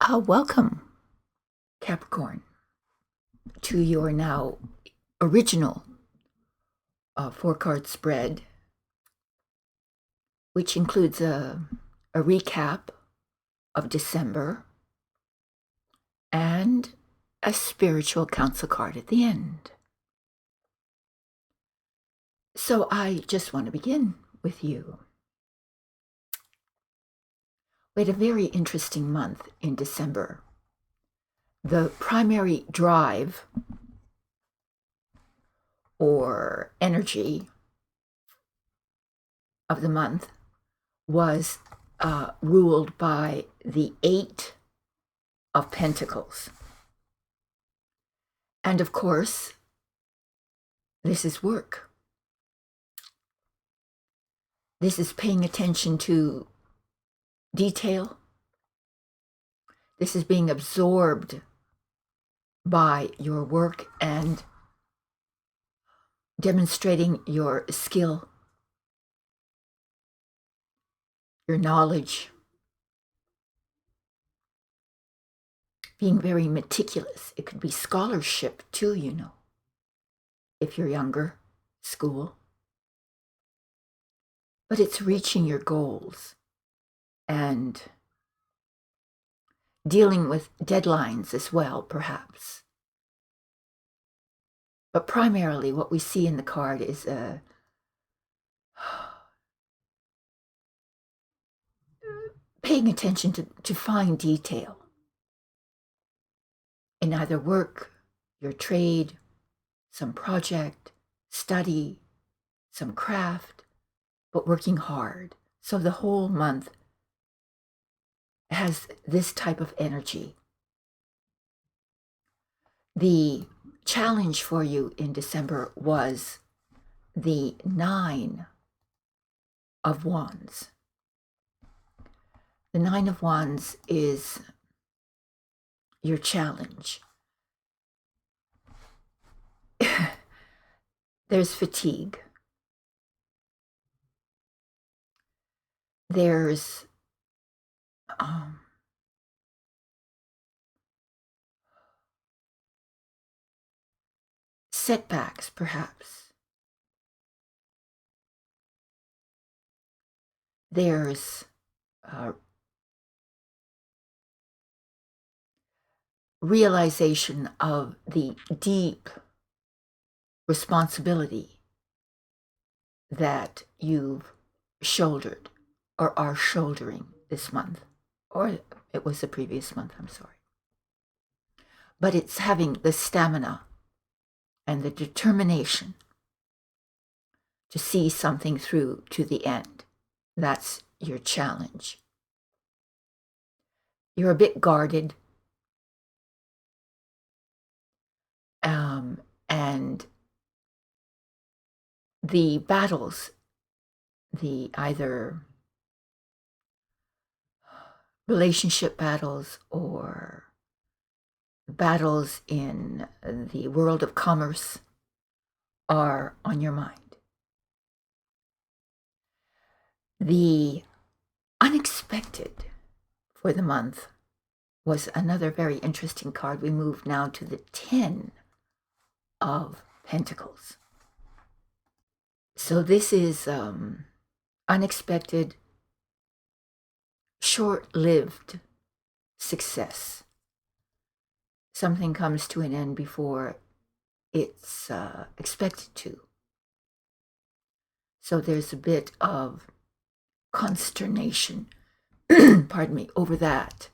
Welcome, Capricorn, to your now original four-card spread, which includes a recap of December and a spiritual counsel card at the end. So I just want to begin with you. We had a very interesting month in December. The primary drive or energy of the month was ruled by the Eight of Pentacles. And of course, this is work. This is paying attention to detail. This is being absorbed by your work and demonstrating your skill, your knowledge, being very meticulous. It could be scholarship too, if you're younger, school. But it's reaching your goals and dealing with deadlines as well, perhaps. But primarily what we see in the card is paying attention to fine detail in either work, your trade, some project, study, some craft, but working hard. So the whole month has this type of energy. The challenge for you in December was the Nine of Wands. The Nine of Wands is your challenge. There's fatigue. There's setbacks, perhaps. There's realization of the deep responsibility that you've shouldered or are shouldering this month, or it was the previous month, I'm sorry. But it's having the stamina and the determination to see something through to the end. That's your challenge. You're a bit guarded, and the battles, the either relationship battles or battles in the world of commerce, are on your mind. The unexpected for the month was another very interesting card. We move now to the 10 of Pentacles. So this is unexpected, short-lived success. Something comes to an end before it's expected to. So there's a bit of consternation, pardon me, over that.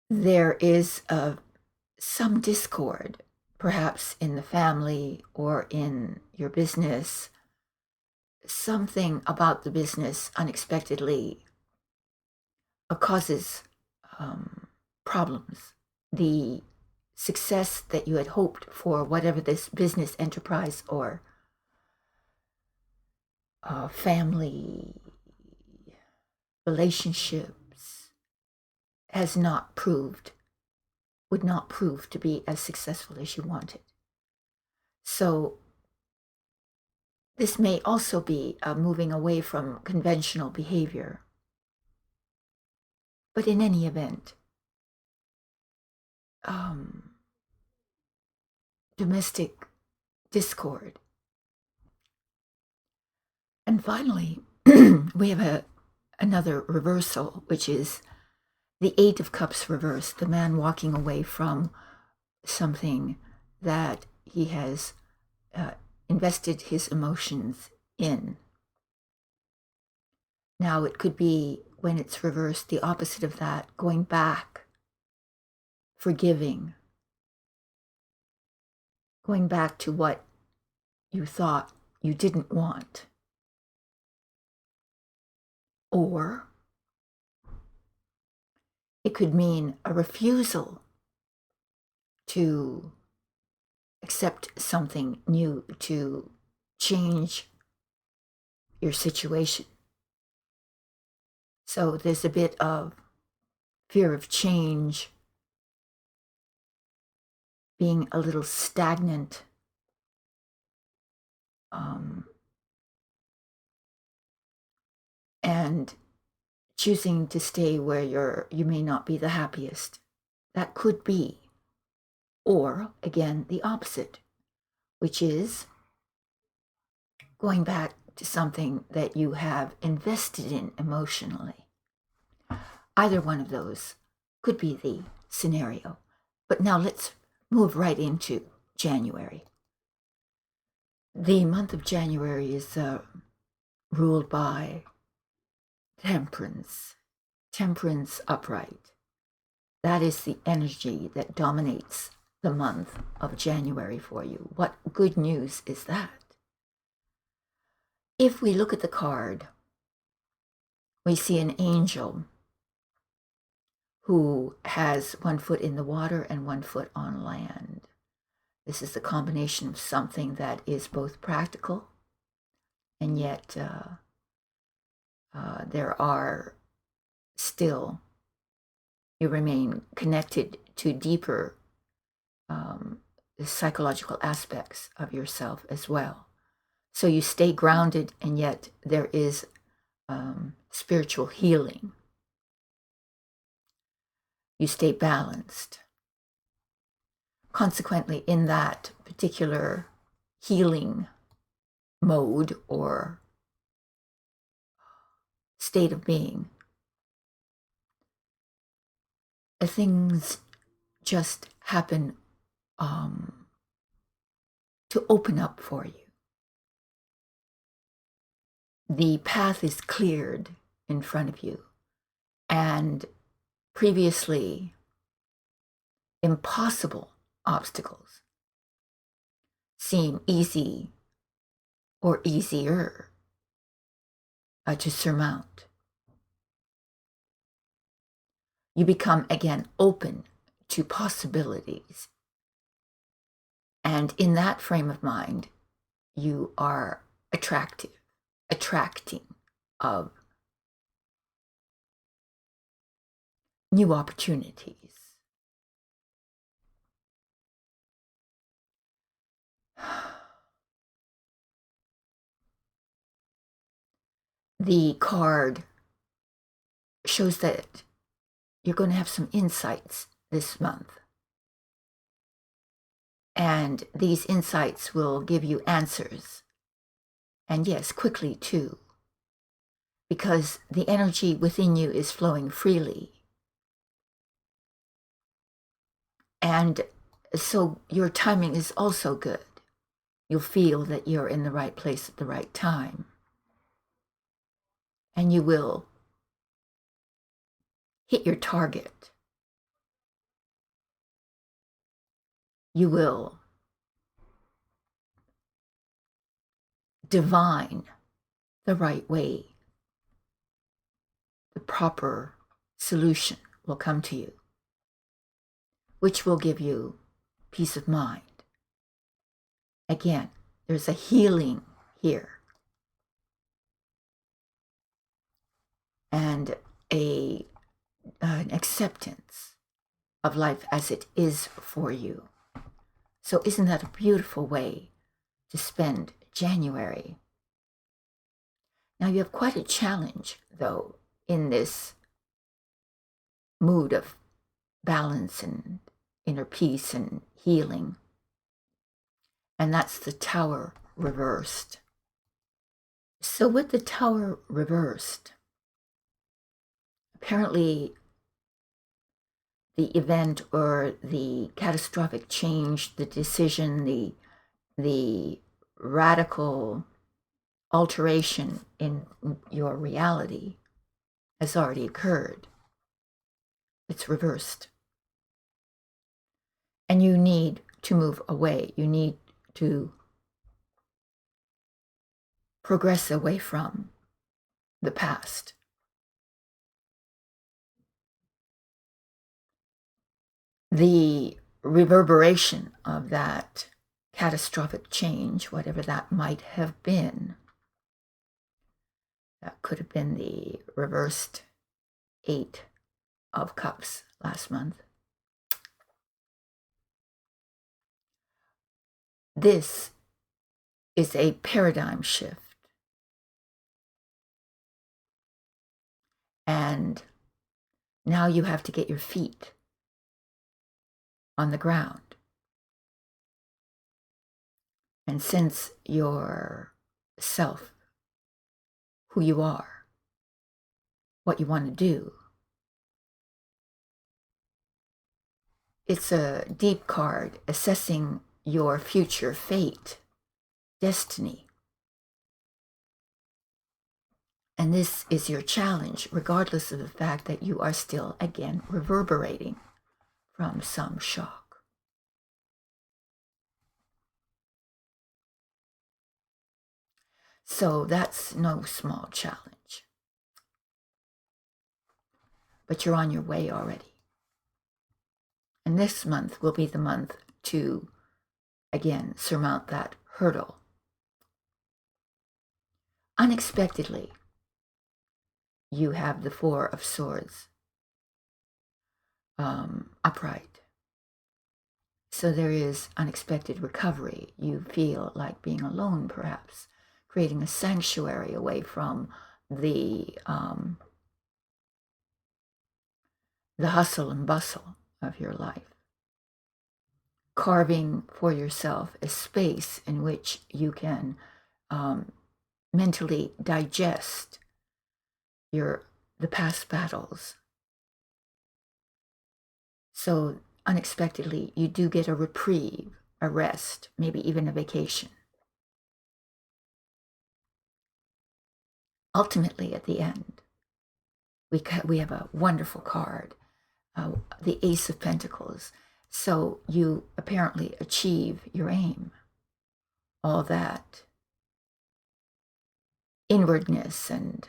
There is some discord, perhaps in the family or in your business. Something about the business unexpectedly causes problems. The success that you had hoped for, whatever this business enterprise or family relationships would not prove to be as successful as you wanted. So this may also be moving away from conventional behavior. But in any event, domestic discord. And finally, we have another reversal, which is the Eight of Cups reversed, the man walking away from something that he has invested his emotions in. Now, it could be, when it's reversed, the opposite of that, going back, forgiving, going back to what you thought you didn't want. Or it could mean a refusal to accept something new, to change your situation. So there's a bit of fear of change, being a little stagnant, and choosing to stay where you may not be the happiest. That could be. Or, again, the opposite, which is going back to something that you have invested in emotionally. Either one of those could be the scenario. But now let's move right into January. The month of January is ruled by temperance, temperance upright. That is the energy that dominates the month of January for you. What good news is that? If we look at the card, we see an angel who has one foot in the water and one foot on land. This is the combination of something that is both practical and yet there are still, you remain connected to deeper psychological aspects of yourself as well. So you stay grounded, and yet there is spiritual healing. You stay balanced. Consequently, in that particular healing mode or state of being, things just happen to open up for you. The path is cleared in front of you, and previously impossible obstacles seem easy or easier to surmount. You become again open to possibilities. And in that frame of mind, you are attracting of new opportunities. The card shows that you're going to have some insights this month. And these insights will give you answers. And yes, quickly too. Because the energy within you is flowing freely. And so your timing is also good. You'll feel that you're in the right place at the right time. And you will hit your target. You will divine the right way. The proper solution will come to you, which will give you peace of mind. Again, there's a healing here. And an acceptance of life as it is for you. So isn't that a beautiful way to spend January? Now you have quite a challenge, though, in this mood of balance and inner peace and healing. And that's the Tower reversed. So with the Tower reversed, apparently the event or the catastrophic change, the decision, the radical alteration in your reality has already occurred. It's reversed. And you need to move away. You need to progress away from the past. The reverberation of that catastrophic change, whatever that might have been, that could have been the reversed 8 of Cups last month. This is a paradigm shift. And now you have to get your feet on the ground. And sense yourself, who you are, what you want to do. It's a deep card assessing your future fate, destiny. And this is your challenge, regardless of the fact that you are still, again, reverberating from some shock. So that's no small challenge. But you're on your way already. And this month will be the month to, again, surmount that hurdle. Unexpectedly, you have the 4 of Swords upright. So there is unexpected recovery. You feel like being alone, perhaps, creating a sanctuary away from the hustle and bustle of your life. Carving for yourself a space in which you can mentally digest the past battles. So unexpectedly, you do get a reprieve, a rest, maybe even a vacation. Ultimately, at the end, we have a wonderful card, the Ace of Pentacles. So you apparently achieve your aim. All that inwardness and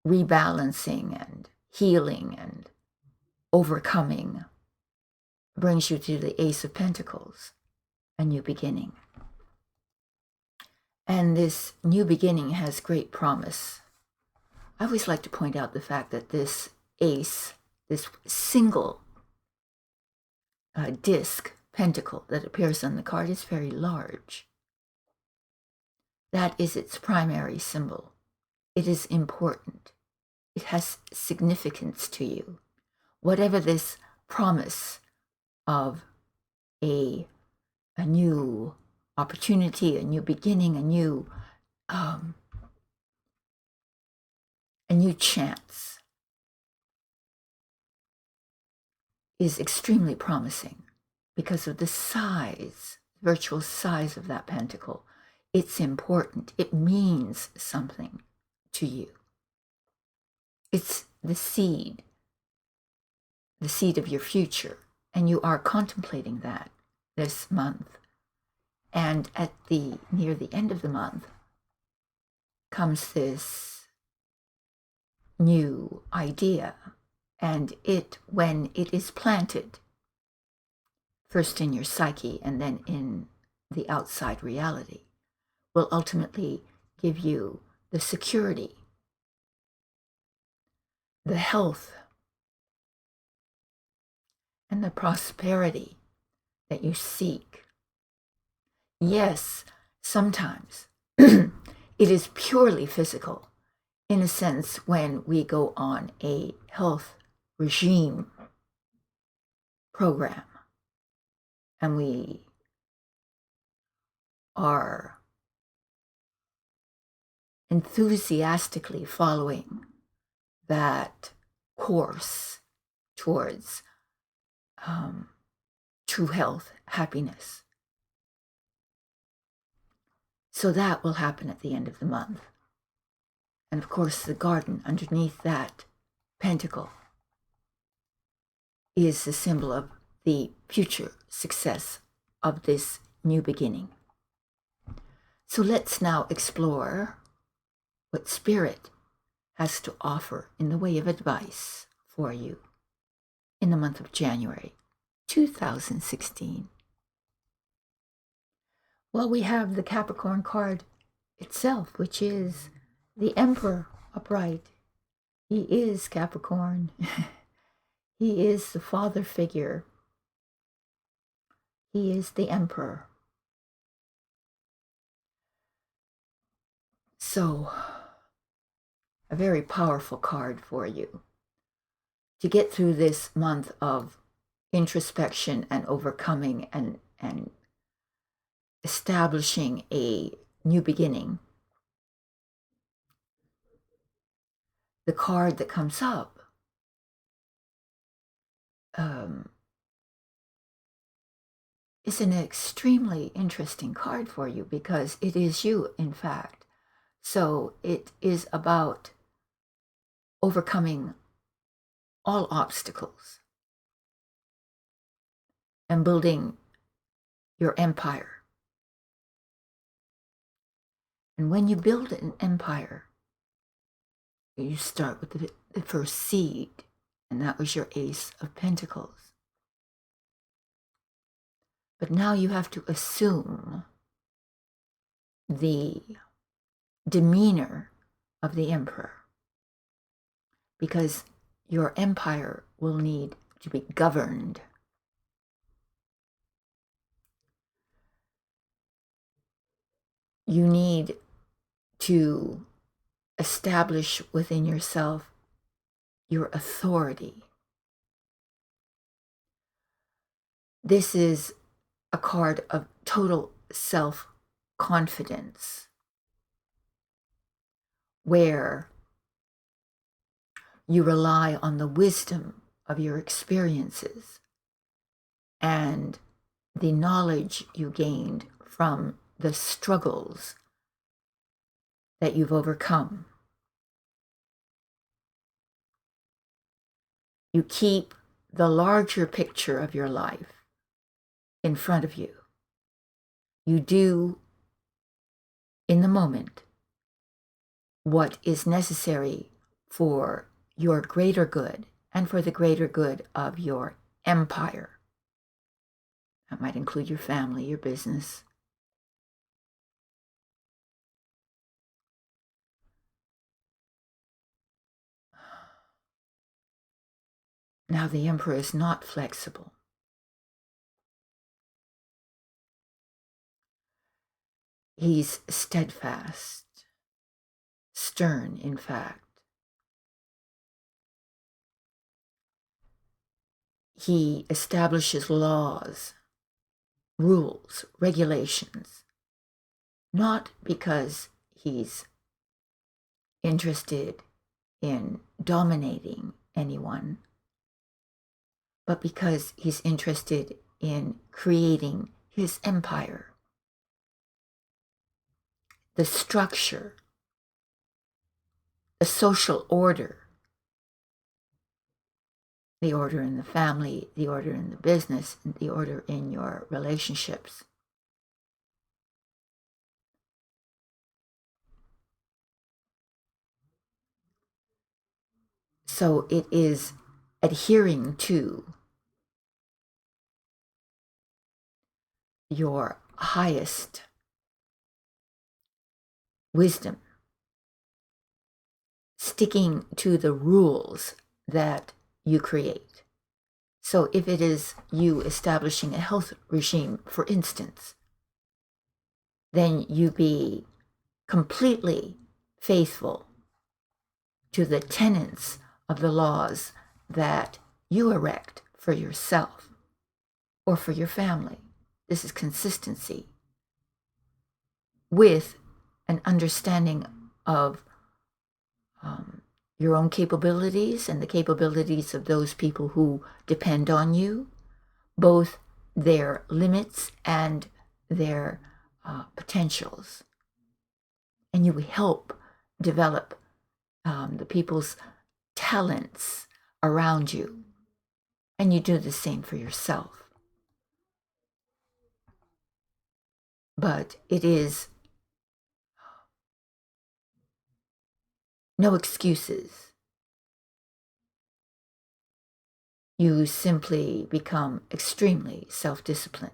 rebalancing and healing and overcoming brings you to the Ace of Pentacles, a new beginning. And this new beginning has great promise. I always like to point out the fact that this ace, this single disc pentacle that appears on the card, is very large. That is its primary symbol. It is important. It has significance to you. Whatever this promise of a new opportunity, a new beginning, a new chance is extremely promising because of the size, virtual size of that pentacle. It's important. It means something to you. It's the seed of your future, and you are contemplating that this month. And near the end of the month comes this new idea, and when it is planted, first in your psyche and then in the outside reality, will ultimately give you the security, the health, and the prosperity that you seek. Yes, sometimes it is purely physical, in a sense, when we go on a health regime program, and we are enthusiastically following that course towards true health, happiness. So that will happen at the end of the month. And of course, the garden underneath that pentacle is the symbol of the future success of this new beginning. So let's now explore what Spirit has to offer in the way of advice for you in the month of January 2016. Well, we have the Capricorn card itself, which is the Emperor upright. He is Capricorn. He is the father figure. He is the Emperor. So, a very powerful card for you to get through this month of introspection and overcoming and establishing a new beginning. The card that comes up is an extremely interesting card for you because it is you, in fact. So it is about overcoming all obstacles and building your empire. And when you build an empire, you start with the first seed, and that was your Ace of Pentacles. But now you have to assume the demeanor of the emperor, because your empire will need to be governed. You need to establish within yourself your authority. This is a card of total self-confidence, where you rely on the wisdom of your experiences and the knowledge you gained from the struggles that you've overcome. You keep the larger picture of your life in front of you. You do, in the moment, what is necessary for your greater good and for the greater good of your empire. That might include your family, your business. Now, the emperor is not flexible. He's steadfast, stern, in fact. He establishes laws, rules, regulations, not because he's interested in dominating anyone, but because he's interested in creating his empire. The structure, the social order, the order in the family, the order in the business, and the order in your relationships. So it is adhering to your highest wisdom, sticking to the rules that you create. So if it is you establishing a health regime, for instance, then you be completely faithful to the tenets of the laws that you erect for yourself or for your family. This is consistency with an understanding of your own capabilities and the capabilities of those people who depend on you, both their limits and their potentials. And you help develop the people's talents around you. And you do the same for yourself. But it is no excuses. You simply become extremely self-disciplined.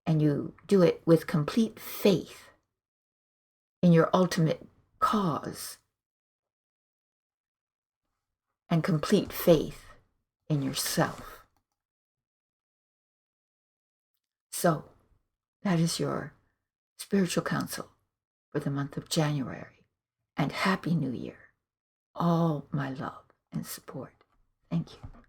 And you do it with complete faith in your ultimate cause and complete faith in yourself. So that is your spiritual counsel for the month of January. And Happy New Year. All my love and support. Thank you.